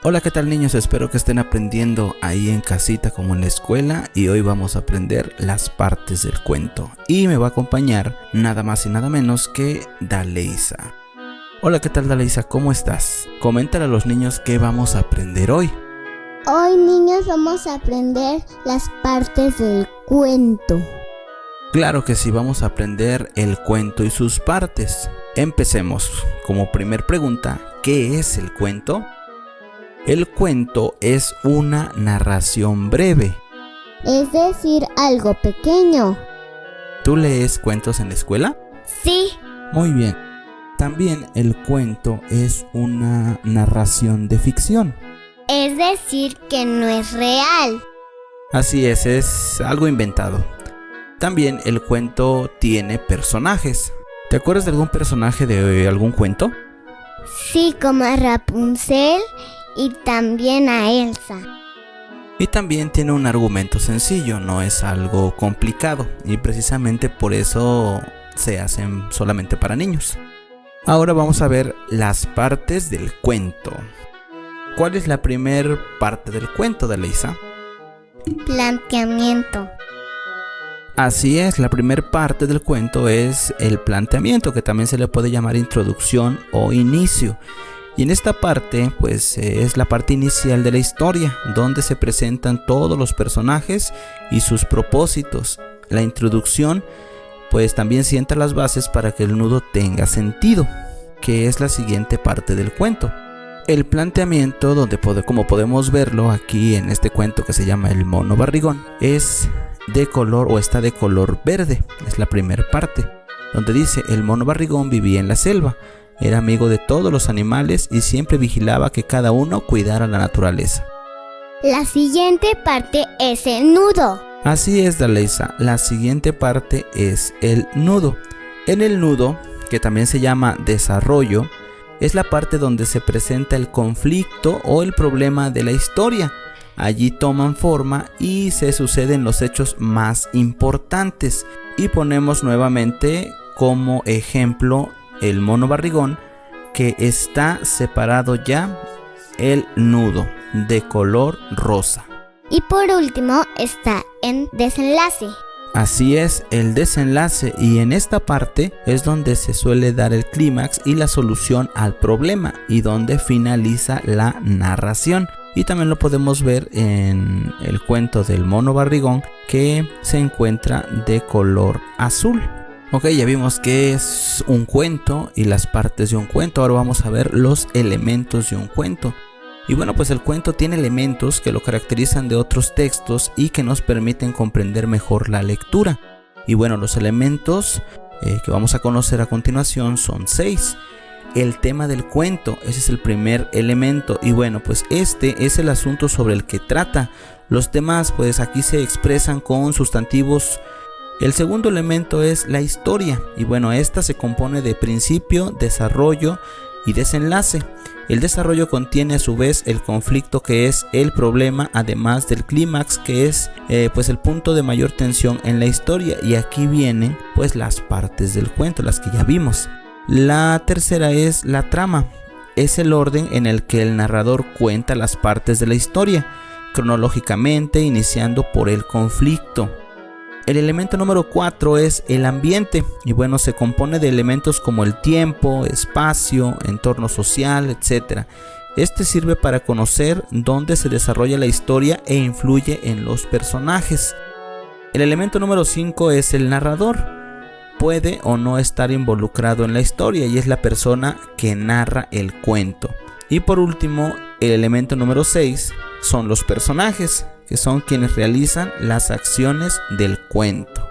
Hola, ¿qué tal niños? Espero que estén aprendiendo ahí en casita como en la escuela, y hoy vamos a aprender las partes del cuento y me va a acompañar nada más y nada menos que Daleisa. Hola, ¿qué tal Daleisa? ¿Cómo estás? Coméntale a los niños qué vamos a aprender hoy. Hoy, niños, vamos a aprender las partes del cuento. Claro que sí, vamos a aprender el cuento y sus partes. Empecemos. Como primer pregunta, ¿qué es el cuento? El cuento es una narración breve. Es decir, algo pequeño. ¿Tú lees cuentos en la escuela? Sí. Muy bien. También el cuento es una narración de ficción. Es decir, que no es real. Así es algo inventado. También el cuento tiene personajes. ¿Te acuerdas de algún personaje de algún cuento? Sí, como a Rapunzel y también a Elsa. Y también tiene un argumento sencillo, no es algo complicado, y precisamente por eso se hacen solamente para niños. Ahora vamos a ver las partes del cuento. ¿Cuál es la primer parte del cuento, Daleisa? Planteamiento. Así es, la primera parte del cuento es el planteamiento, que también se le puede llamar introducción o inicio. Y en esta parte, pues es la parte inicial de la historia, donde se presentan todos los personajes y sus propósitos. La introducción, pues también sienta las bases para que el nudo tenga sentido, que es la siguiente parte del cuento. El planteamiento, donde como podemos verlo aquí en este cuento que se llama El Mono Barrigón, es de color o está de color verde. Es la primera parte, donde dice: el mono barrigón vivía en la selva. Era amigo de todos los animales y siempre vigilaba que cada uno cuidara la naturaleza. La siguiente parte es el nudo. Así es, Daleisa. La siguiente parte es el nudo. En el nudo, que también se llama desarrollo, es la parte donde se presenta el conflicto o el problema de la historia. Allí toman forma y se suceden los hechos más importantes. Y ponemos nuevamente como ejemplo el mono barrigón, que está separado ya el nudo de color rosa. Y por último está en desenlace. Así es, el desenlace, y en esta parte es donde se suele dar el clímax y la solución al problema, y donde finaliza la narración. Y también lo podemos ver en el cuento del mono barrigón, que se encuentra de color azul. Ok, ya vimos qué es un cuento y las partes de un cuento. Ahora vamos a ver los elementos de un cuento. Y bueno, pues el cuento tiene elementos que lo caracterizan de otros textos y que nos permiten comprender mejor la lectura. Y bueno, los elementos que vamos a conocer a continuación son 6. El tema del cuento, ese es el primer elemento. Y bueno, pues este es el asunto sobre el que trata. Los temas pues aquí se expresan con sustantivos. El segundo elemento es la historia, y bueno, esta se compone de principio, desarrollo y desenlace. El desarrollo contiene a su vez el conflicto, que es el problema, además del clímax, que es pues el punto de mayor tensión en la historia. Y aquí vienen pues las partes del cuento, las que ya vimos. La tercera es la trama, es el orden en el que el narrador cuenta las partes de la historia, cronológicamente, iniciando por el conflicto. El elemento número 4 es el ambiente, y bueno, se compone de elementos como el tiempo, espacio, entorno social, etc. Este sirve para conocer dónde se desarrolla la historia e influye en los personajes. El elemento número 5 es el narrador. Puede o no estar involucrado en la historia y es la persona que narra el cuento. Y por último, el elemento número 6 son los personajes, que son quienes realizan las acciones del cuento.